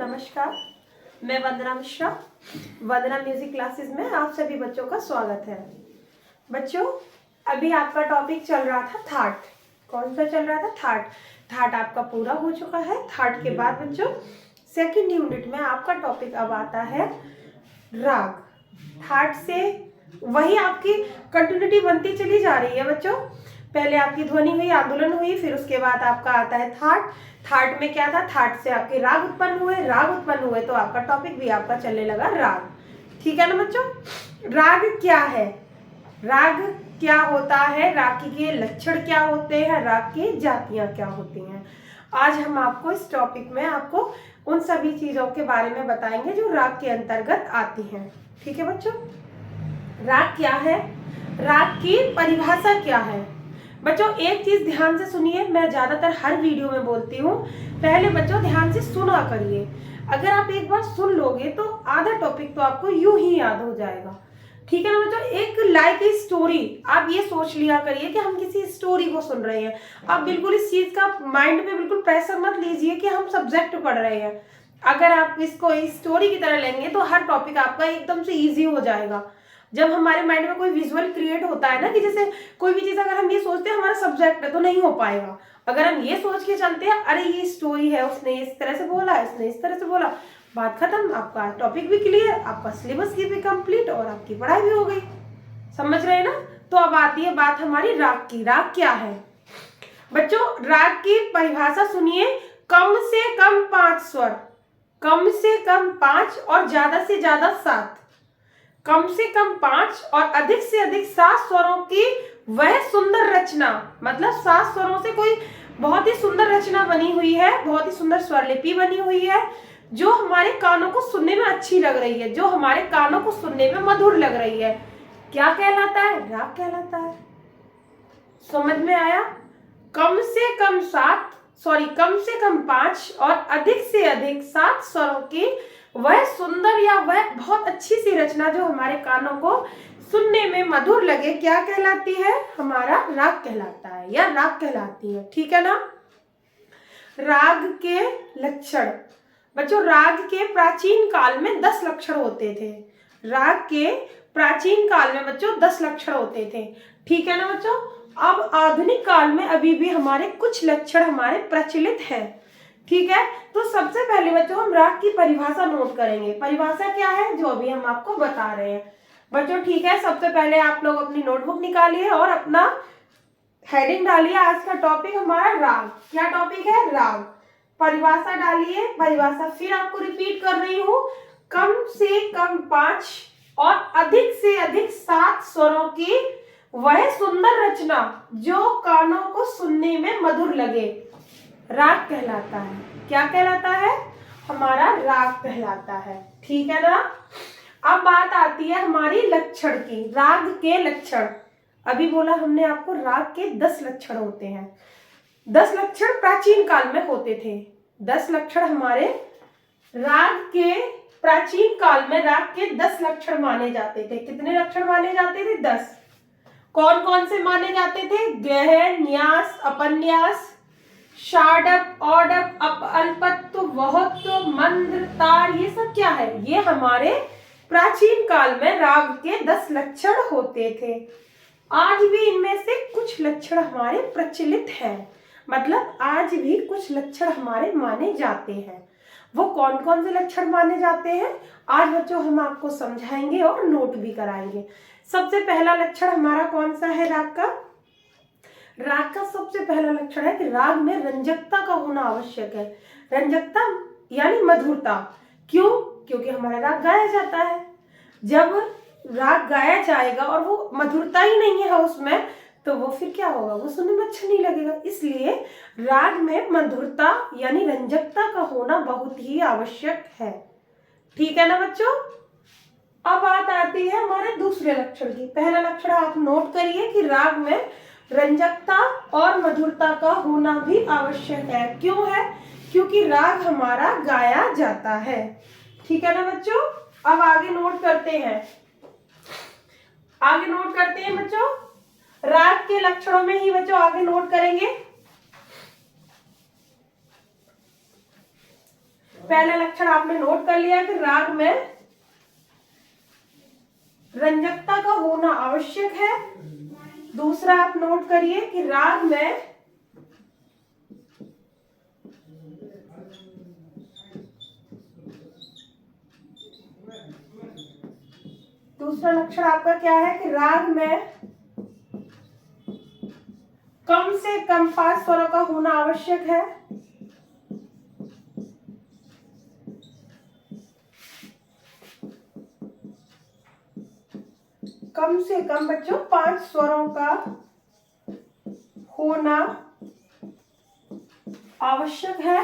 नमस्कार, मैं वंदना मिश्रा। वंदना music classes में आप सभी बच्चों का स्वागत है। बच्चों, अभी आपका टॉपिक चल रहा था थाट। कौन सा चल रहा था? थाट। थाट आपका पूरा हो चुका है। थाट के बाद बच्चों सेकंड यूनिट में आपका टॉपिक अब आता है राग। थाट से वही आपकी कंटिन्यूटी बनती चली जा रही है बच्चों। पहले आपकी ध्वनि हुई, आंदोलन हुई, फिर उसके बाद आपका आता है थाट। थाट में क्या था? थाट से आपके राग उत्पन्न हुए, राग उत्पन्न हुए तो आपका टॉपिक भी आपका चलने लगा राग। ठीक है ना बच्चों? राग क्या है? राग क्या होता है? राग के लक्षण क्या होते हैं? राग की जातियां क्या होती हैं? आज हम आपको इस टॉपिक में आपको उन सभी चीजों के बारे में बताएंगे जो राग के अंतर्गत आती हैं। ठीक है बच्चों? राग क्या है? राग की परिभाषा क्या है? बच्चों एक चीज ध्यान से सुनिए, मैं ज्यादातर हर वीडियो में बोलती हूँ, पहले बच्चों ध्यान से सुना करिए। अगर आप एक बार सुन लोगे तो आधा टॉपिक तो आपको यूं ही याद हो जाएगा। ठीक है ना बच्चों? एक लाइक स्टोरी, आप ये सोच लिया करिए कि हम किसी स्टोरी को सुन रहे हैं। आप बिल्कुल इस चीज का माइंड पे बिल्कुल प्रेशर मत लीजिए कि हम सब्जेक्ट पढ़ रहे हैं। अगर आप इसको स्टोरी की तरह लेंगे तो हर टॉपिक आपका एकदम से ईजी हो जाएगा। जब हमारे माइंड में कोई विजुअल क्रिएट होता है ना, कि जैसे कोई भी चीज अगर हम ये सोचते हैं हमारा सब्जेक्ट है तो नहीं हो पाएगा। अगर हम ये सोच के चलते हैं अरे ये स्टोरी है, उसने इस तरह से बोला, इसने इस तरह से बोला, बात खत्म, आपका टॉपिक भी क्लियर, आपका सिलेबस भी कंप्लीट और आपकी पढ़ाई भी हो गई। समझ रहे हैं ना? तो अब आती है बात हमारी राग की। राग क्या है बच्चों? राग की परिभाषा सुनिए। कम से कम 5 स्वर, कम से कम 5 और ज्यादा से ज्यादा 7। कम से कम 5 और अधिक से अधिक 7 स्वरों की वह सुंदर रचना, मतलब 7 स्वरों से कोई बहुत ही सुंदर रचना बनी हुई है, बहुत ही सुंदर स्वरलिपि बनी हुई है, जो हमारे कानों को सुनने में अच्छी लग रही है, जो हमारे कानों को सुनने में मधुर लग रही है। क्या कहलाता है? राग कहलाता है। समझ में आया? कम से कम 5 और अधिक से अधिक 7 स्वरों की वह सुंदर या वह बहुत अच्छी सी रचना जो हमारे कानों को सुनने में मधुर लगे, क्या कहलाती है? हमारा राग कहलाता है या राग कहलाती है। ठीक है ना? राग के लक्षण बच्चों, राग के प्राचीन काल में 10 लक्षण होते थे। राग के प्राचीन काल में बच्चों 10 लक्षण होते थे। ठीक है ना बच्चों? अब आधुनिक काल में अभी भी हमारे कुछ लक्षण हमारे प्रचलित हैं। ठीक है? तो सबसे पहले बच्चों हम राग की परिभाषा नोट करेंगे। परिभाषा क्या है जो अभी हम आपको बता रहे हैं बच्चों। ठीक है? सबसे पहले आप लोग अपनी नोटबुक निकालिए और अपना हेडिंग डालिए। आज का टॉपिक हमारा राग। क्या टॉपिक है? राग। परिभाषा डालिए। परिभाषा फिर आपको रिपीट कर रही हूँ। कम से कम 5 और अधिक से अधिक 7 स्वरों की वह सुंदर रचना जो कानों को सुनने में मधुर लगे, राग कहलाता है। क्या कहलाता है? हमारा राग कहलाता है। ठीक है ना? अब बात आती है हमारी लक्षण की। राग के लक्षण, अभी बोला हमने आपको राग के 10 लक्षण होते हैं। 10 लक्षण प्राचीन काल में होते थे। 10 लक्षण हमारे राग के प्राचीन काल में राग के 10 लक्षण माने जाते थे। कितने लक्षण माने जाते थे? 10। कौन कौन से माने जाते थे? गहन, न्यास, अपन्यास, षाडप, औडप, अल्पत्व, वहत्व, मंद्र, तार, ये सब क्या है? ये हमारे प्राचीन काल में राग के 10 लक्षण होते थे। आज भी इनमें से कुछ लक्षण हमारे प्रचलित हैं, मतलब आज भी कुछ लक्षण हमारे माने जाते हैं। वो कौन कौन से लक्षण माने जाते हैं आज बच्चों हम आपको समझाएंगे और नोट भी कराएंगे। सबसे पहला लक्षण हमारा कौन सा है राग का? राग का सबसे पहला लक्षण है कि राग में रंजकता का होना आवश्यक है। रंजकता यानी मधुरता। क्यों? क्योंकि हमारा राग गाया जाता है। जब राग गाया जाएगा और वो मधुरता ही नहीं है उसमें, तो वो फिर क्या होगा? वो सुनने में अच्छा नहीं लगेगा। इसलिए राग में मधुरता यानी रंजकता का होना बहुत ही आवश्यक है। ठीक है ना बच्चों? अब बात आती है हमारे दूसरे लक्षण की। पहला लक्षण आप नोट करिए कि राग में रंजकता और मधुरता का होना भी आवश्यक है। क्यों है? क्योंकि राग हमारा गाया जाता है। ठीक है ना बच्चों? अब आगे नोट करते हैं। आगे नोट करते हैं बच्चों। राग के लक्षणों में ही बच्चों आगे नोट करेंगे। पहला लक्षण आपने नोट कर लिया कि राग में रंजकता का होना आवश्यक है। दूसरा आप नोट करिए कि राग में दूसरा लक्षण आपका क्या है कि राग में कम से कम 5 स्वरों का होना आवश्यक है। कम से कम बच्चों 5 स्वरों का होना आवश्यक है।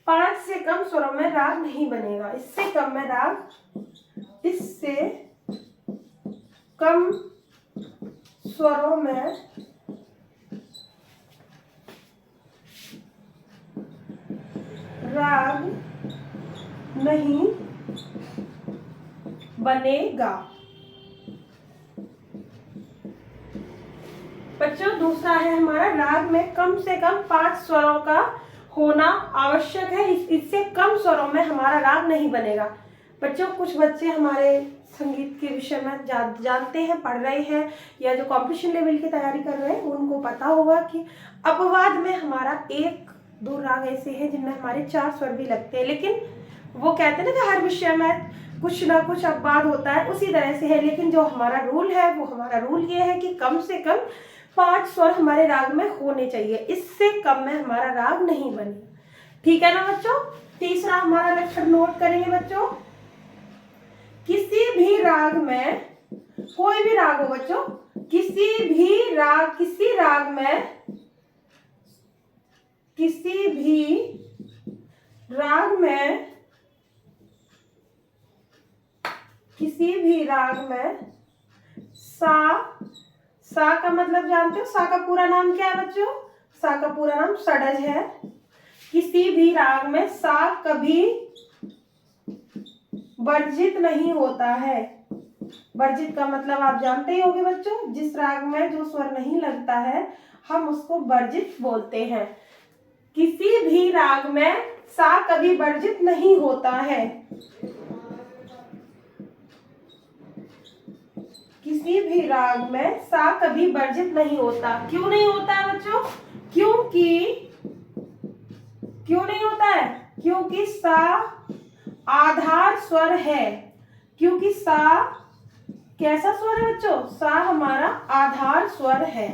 पांच से कम स्वरों में राग नहीं बनेगा। इससे कम में स्वरों में राग नहीं बनेगा। बच्चों दूसरा है हमारा राग में कम से कम 5 स्वरों का होना आवश्यक है। इससे कम स्वरों में हमारा राग नहीं बनेगा। बच्चों कुछ बच्चे हमारे संगीत के विषय में जानते हैं, पढ़ रहे हैं या जो कंपटीशन लेवल की तैयारी कर रहे हैं उनको पता होगा कि अपवाद में हमारा 1-2 राग ऐसे हैं जिनमें हमारे 4 स्वर भी लगते हैं। लेकिन वो कहते हैं ना कि हर विषय में कुछ ना कुछ अपवाद होता है, उसी तरह से है। लेकिन जो हमारा रूल है वो हमारा रूल ये है कि कम से कम 5 स्वर हमारे राग में होने चाहिए। इससे कम में हमारा राग नहीं बनेगा। ठीक है ना बच्चों। तीसरा हमारा लक्षण नोट करेंगे बच्चों। किसी भी राग में, कोई भी राग हो बच्चों, किसी भी राग में सा का मतलब जानते हो? सा का पूरा नाम क्या है बच्चों? सा का पूरा नाम षडज है। किसी भी राग में सा कभी वर्जित नहीं होता है। वर्जित का मतलब आप जानते ही होंगे बच्चों, जिस राग में जो स्वर नहीं लगता है हम उसको वर्जित बोलते हैं। किसी भी राग में सा कभी वर्जित नहीं होता है। किसी भी राग में सा कभी वर्जित नहीं होता। क्यों नहीं होता है बच्चों? क्यों नहीं होता है? क्योंकि सा आधार स्वर है। क्योंकि सा कैसा स्वर है बच्चों? सा हमारा आधार स्वर है।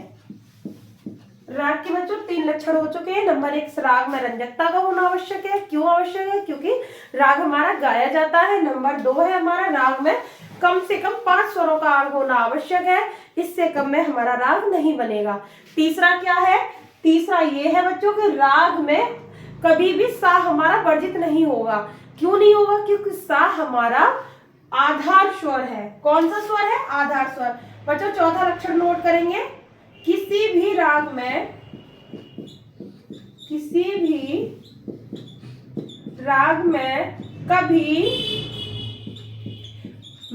राग के बच्चों 3 लक्षण हो चुके हैं। नंबर 1 राग में रंजकता का होना आवश्यक है। क्यों आवश्यक है? क्योंकि राग हमारा गाया जाता है। नंबर 2 है हमारा राग में कम से कम 5 स्वरों का होना आवश्यक है। इससे कम में हमारा राग नहीं बनेगा। तीसरा क्या है? तीसरा ये है बच्चों कि राग में कभी भी सा हमारा वर्जित नहीं होगा। क्यों नहीं होगा? क्योंकि सा हमारा आधार स्वर है। कौन सा स्वर है? आधार स्वर। बच्चों चौथा लक्षण नोट करेंगे। किसी भी राग में कभी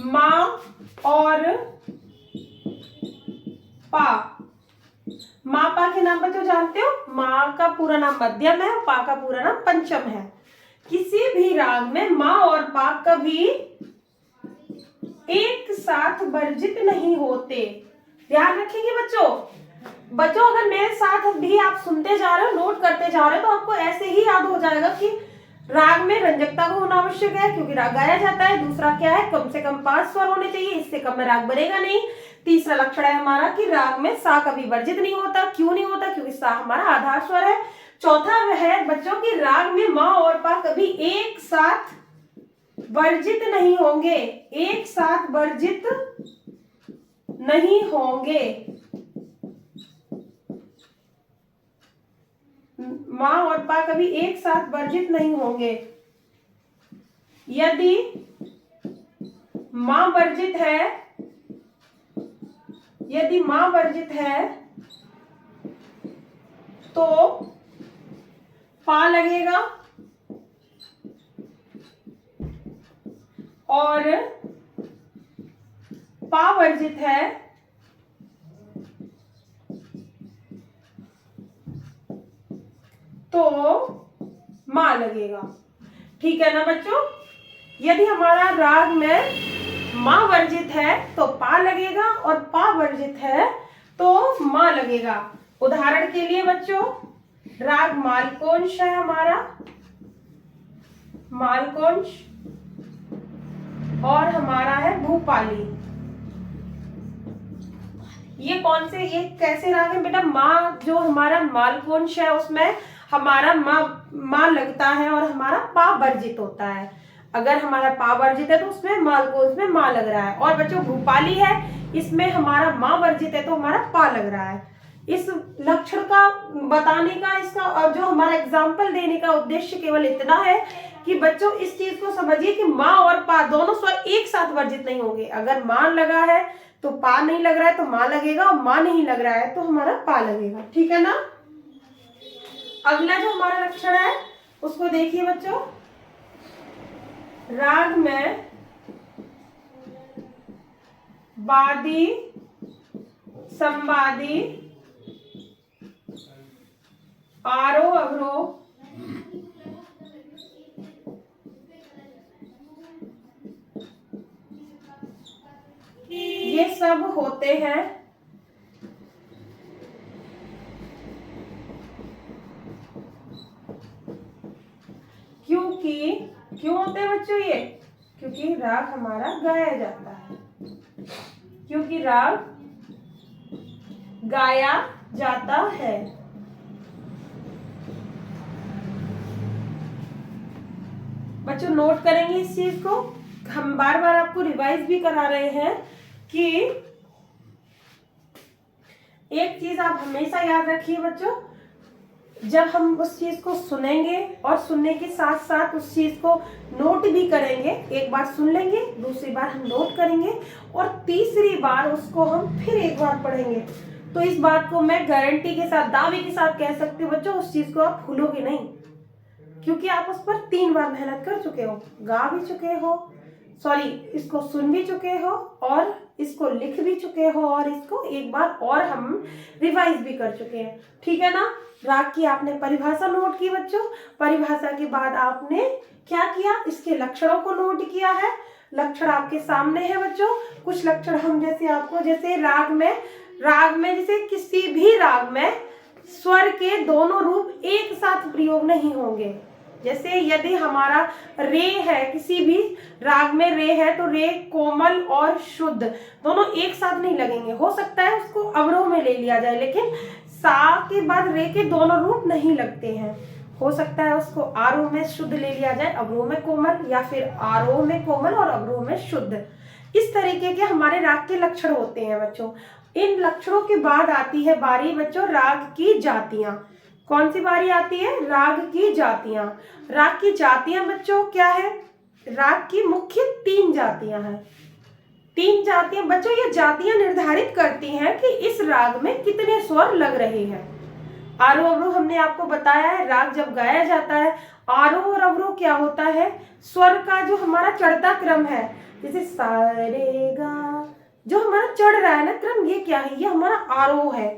मां और पा, मां पा के नाम बच्चों जानते हो? मां का पूरा नाम मध्यम है और पा का पूरा नाम पंचम है। किसी भी राग में मां और पा कभी एक साथ वर्जित नहीं होते। ध्यान रखेंगे बच्चों। अगर मेरे साथ भी आप सुनते जा रहे हो, नोट करते जा रहे हो, तो आपको ऐसे ही याद हो जाएगा कि राग में रंजकता का होना आवश्यक है क्योंकि राग गाया जाता है। दूसरा क्या है? कम से कम 5 स्वर होने चाहिए। इससे कम में राग बनेगा नहीं। तीसरा लक्षण है हमारा कि राग में सा कभी वर्जित नहीं होता। क्यों नहीं होता? क्योंकि सा हमारा आधार स्वर है। चौथा है बच्चों की राग में मां और पा कभी एक साथ वर्जित नहीं होंगे। एक साथ वर्जित नहीं होंगे। मां और पा कभी एक साथ वर्जित नहीं होंगे। यदि मां वर्जित है तो पा लगेगा और पा वर्जित है तो मा लगेगा। ठीक है ना बच्चों। यदि हमारा राग में मा वर्जित है तो पा लगेगा और पा वर्जित है तो मा लगेगा। उदाहरण के लिए बच्चों, राग मालकोंश है हमारा, मालकोंश, और हमारा है भूपाली। ये कौन से, ये कैसे राग है बेटा? माँ जो हमारा मालकोंश है उसमें हमारा माँ लगता है और हमारा पा वर्जित होता है। अगर हमारा पा वर्जित है तो उसमें मालकोंश में माँ लग रहा है। और बच्चों भूपाली है, इसमें हमारा माँ वर्जित है तो हमारा पा लग रहा है। इस लक्षण का बताने का, इसका और जो हमारा एग्जाम्पल देने का उद्देश्य केवल इतना है कि बच्चों इस चीज को समझिए कि माँ और पा दोनों स्वर एक साथ वर्जित नहीं होंगे। अगर माँ लगा है तो पा नहीं लग रहा है तो माँ लगेगा, और माँ नहीं लग रहा है तो हमारा पा लगेगा। ठीक है ना। अगला जो हमारा लक्षण है उसको देखिए बच्चों। राग में वादी, संवादी, आरोह अवरोह, ये सब होते हैं क्यों होते हैं बच्चों ये? क्योंकि राग हमारा गाया जाता है, क्योंकि राग गाया जाता है। बच्चों नोट करेंगे इस चीज को, हम बार बार आपको रिवाइज भी करा रहे हैं कि एक चीज आप हमेशा याद रखिए बच्चों, जब हम उस चीज को सुनेंगे और सुनने के साथ साथ उस चीज को नोट भी करेंगे, एक बार सुन लेंगे, दूसरी बार हम नोट करेंगे और तीसरी बार उसको हम फिर एक बार पढ़ेंगे, तो इस बात को मैं गारंटी के साथ, दावे के साथ कह सकती हूँ बच्चों, उस चीज को आप भूलोगे नहीं, क्योंकि आप उस पर 3 बार मेहनत कर चुके हो, गा भी चुके हो, सॉरी इसको सुन भी चुके हो और इसको लिख भी चुके हो और इसको एक बार और हम रिवाइज भी कर चुके हैं। ठीक है ना। राग की आपने परिभाषा नोट की बच्चों, परिभाषा के बाद आपने क्या किया, इसके लक्षणों को नोट किया है। लक्षण आपके सामने है बच्चों। कुछ लक्षण हम जैसे आपको, जैसे राग में जैसे किसी भी राग में स्वर के दोनों रूप एक साथ प्रयोग नहीं होंगे। जैसे यदि हमारा रे है, किसी भी राग में रे है तो रे कोमल और शुद्ध दोनों एक साथ नहीं लगेंगे। हो सकता है उसको अवरोह में ले लिया जाए, लेकिन सा के बाद रे के दोनों रूप नहीं लगते हैं। हो सकता है उसको आरोह में शुद्ध ले लिया जाए, अवरोह में कोमल, या फिर आरोह में कोमल और अवरोह में शुद्ध। इस तरीके के हमारे राग के लक्षण होते हैं बच्चों। इन लक्षणों के बाद आती है बारी बच्चों राग की जातियां। कौन सी बारी आती है? राग की जातियां। राग की जातियां बच्चों क्या है? राग की मुख्य 3 जातियां हैं। 3 जातियां बच्चों, ये जातियां निर्धारित करती हैं कि इस राग में कितने स्वर लग रहे हैं। आरोह अवरोह हमने आपको बताया है, राग जब गाया जाता है, आरोह और अवरोह क्या होता है? स्वर का जो हमारा चढ़ता क्रम है, जैसे सा रे गा, जो हमारा चढ़ रहा है ना क्रम, ये क्या है? ये हमारा आरोह है।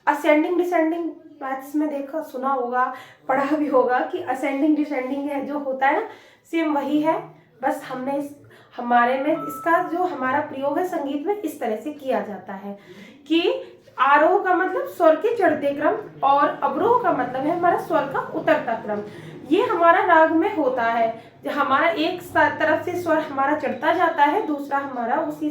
असेंडिंग डिसेंडिंग मैथ्स में देखा, सुना होगा, पढ़ा भी होगा कि असेंडिंग डिसेंडिंग है जो होता है ना, सेम वही है। बस हमने हमारे में इसका जो हमारा प्रयोग है संगीत में इस तरह से किया जाता है कि आरोह का मतलब स्वर के चढ़ते क्रम और अवरोह का मतलब है हमारा स्वर का उतरता क्रम। ये हमारा राग में होता है। हमारा एक तरफ से स्वर हमारा चढ़ता जाता है, दूसरा हमारा उसी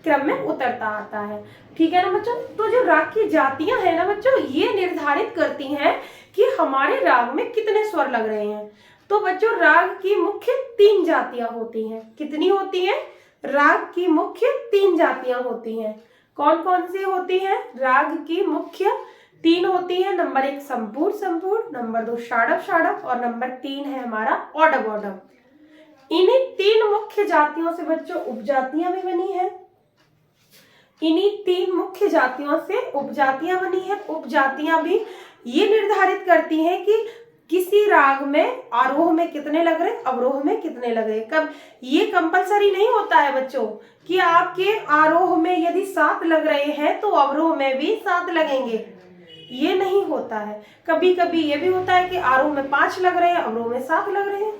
क्रम में उतरता आता है। ठीक है ना बच्चों। तो जो राग की जातियां है ना बच्चों, ये निर्धारित करती हैं कि हमारे राग में कितने स्वर लग रहे हैं। तो बच्चों राग की मुख्य 3 जातियां होती हैं। कितनी होती हैं? राग की मुख्य 3 जातियां होती हैं। कौन कौन सी होती हैं? राग की मुख्य 3 होती है। नंबर 1 संपूर्ण संपूर्ण, नंबर 2 षाडव षाडव और नंबर 3 है हमारा औडव औडव। इन्हीं 3 मुख्य जातियों से बच्चों उपजातियां भी बनी है। इन्हीं 3 मुख्य जातियों से उपजातियां बनी है। उपजातियां भी ये निर्धारित करती हैं कि किसी राग में आरोह में कितने लग रहे, अवरोह में कितने लग रहे। कब ये कंपलसरी नहीं होता है बच्चों कि आपके आरोह में यदि 7 लग रहे हैं तो अवरोह में भी 7 लगेंगे। ये नहीं होता है। कभी कभी ये भी होता है कि आरोह में 5 लग रहे हैं, अवरोह में 7 लग रहे हैं,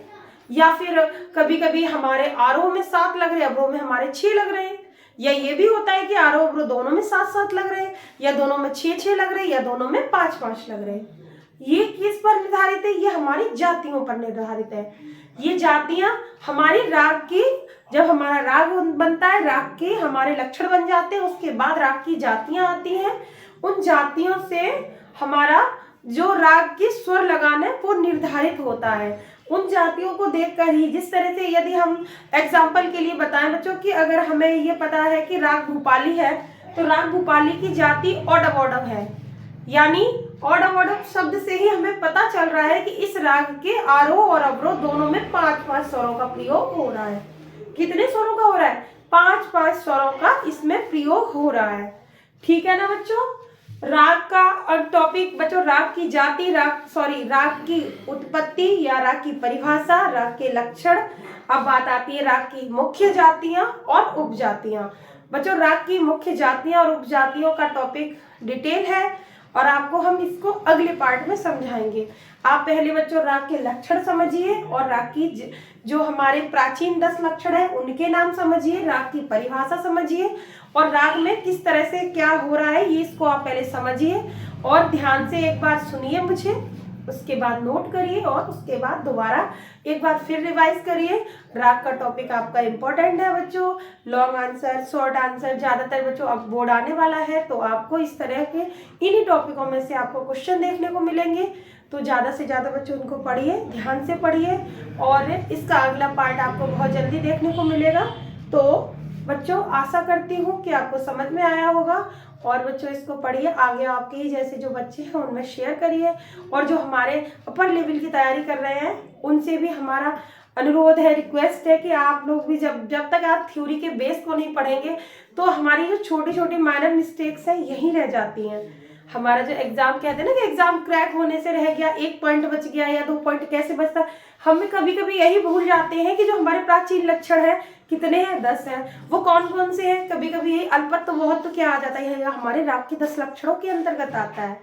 या फिर कभी कभी हमारे आरोह में 7 लग रहे हैं, अवरोह में हमारे 6 लग रहे हैं, या ये भी होता है कि आरोह अवरोह दोनों में 7-7 लग रहे हैं, या दोनों में 6-6 लग रहे हैं, या दोनों में 5-5 लग रहे हैं। ये किस पर निर्धारित है? ये हमारी जातियों पर निर्धारित है। ये जातियां हमारी राग की, जब हमारा राग बनता है, राग के हमारे लक्षण बन जाते हैं, उसके बाद राग की जातियां आती हैं। उन जातियों से हमारा जो राग की स्वर लगाना है वो निर्धारित होता है। उन जातियों को देखकर ही, जिस तरह से यदि हम एग्जाम्पल के लिए बताएं बच्चों कि अगर हमें ये पता है कि राग भूपाली है, तो राग भूपाली की जाति ओडव ओडव है, यानी ओडव ओडव शब्द से ही हमें पता चल रहा है कि इस राग के आरोह और अवरोह दोनों में 5-5 स्वरों का प्रयोग हो रहा है। कितने स्वरों का हो रहा है? 5-5 स्वरों का इसमें प्रयोग हो रहा है। ठीक है ना बच्चों? राग का टॉपिक बच्चों, राग की जाति, राग की उत्पत्ति या राग की परिभाषा, राग के लक्षण। अब बात आती है राग की मुख्य जातियां और उपजातियां। बच्चों राग की मुख्य जातियां और उपजातियों का टॉपिक डिटेल है और आपको हम इसको अगले पार्ट में समझाएंगे। आप पहले बच्चों राग के लक्षण समझिए और राग की जो हमारे प्राचीन 10 लक्षण है उनके नाम समझिए, राग की परिभाषा समझिए और राग में किस तरह से क्या हो रहा है ये इसको आप पहले समझिए और ध्यान से एक बार सुनिए मुझे, उसके बाद नोट करिए और उसके बाद दोबारा एक बार फिर रिवाइज करिए। राग का टॉपिक आपका इम्पोर्टेंट है बच्चों, लॉन्ग आंसर, शॉर्ट आंसर ज़्यादातर बच्चों अब बोर्ड आने वाला है, तो आपको इस तरह के इन्हीं टॉपिकों में से आपको क्वेश्चन देखने को मिलेंगे। तो ज़्यादा से ज़्यादा बच्चों इनको पढ़िए, ध्यान से पढ़िए और इसका अगला पार्ट आपको बहुत जल्दी देखने को मिलेगा। तो बच्चों आशा करती हूँ कि आपको समझ में आया होगा और बच्चों इसको पढ़िए, आगे आपके ही जैसे जो बच्चे हैं उनमें शेयर करिए और जो हमारे अपर लेवल की तैयारी कर रहे हैं उनसे भी हमारा अनुरोध है, रिक्वेस्ट है कि आप लोग भी जब तक आप थ्योरी के बेस को नहीं पढ़ेंगे तो हमारी जो छोटी छोटी माइनर मिस्टेक्स हैं यहीं रह जाती हैं। हमारा जो एग्जाम कहते हैं ना कि एग्जाम क्रैक होने से रह गया, 1 पॉइंट बच गया या 2 पॉइंट कैसे बचता, हम कभी कभी यही भूल जाते हैं कि जो हमारे प्राचीन लक्षण है कितने हैं, 10 हैं, वो कौन कौन से हैं। कभी कभी यही अल्पत तो बहुत तो क्या आ जाता है, हमारे राग के 10 लक्षणों के अंतर्गत आता है।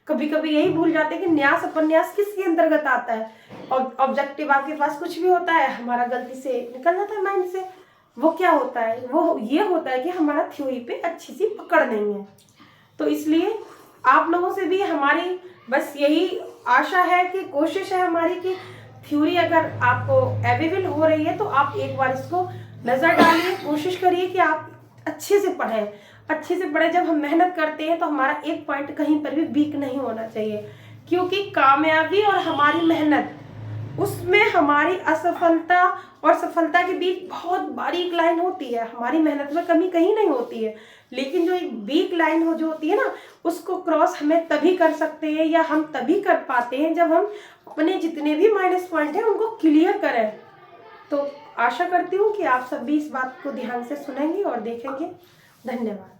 कभी कभी यही भूल जाते हैं कि न्यास अपन्यास किसके अंतर्गत आता है। ऑब्जेक्टिव आपके पास कुछ भी होता है, हमारा गलती से निकल जाता है माइंड से, वो क्या होता है, वो ये होता है कि हमारा थ्योरी पे अच्छी सी पकड़ नहीं है। तो इसलिए आप लोगों से भी हमारी बस यही आशा है कि कोशिश है हमारी कि थ्योरी अगर आपको अवेलेबल हो रही है तो आप एक बार इसको नज़र डालिए, कोशिश करिए कि आप अच्छे से पढ़ें, अच्छे से पढ़ें। जब हम मेहनत करते हैं तो हमारा 1 पॉइंट कहीं पर भी वीक नहीं होना चाहिए, क्योंकि कामयाबी और हमारी मेहनत उसमें हमारी असफलता और सफलता के बीच बहुत बारीक लाइन होती है। हमारी मेहनत में कमी कहीं नहीं होती है, लेकिन जो एक वीक लाइन हो जो होती है ना, उसको क्रॉस हमें तभी कर सकते हैं या हम तभी कर पाते हैं जब हम अपने जितने भी माइनस पॉइंट हैं उनको क्लियर करें। तो आशा करती हूँ कि आप सब भी इस बात को ध्यान से सुनेंगे और देखेंगे। धन्यवाद।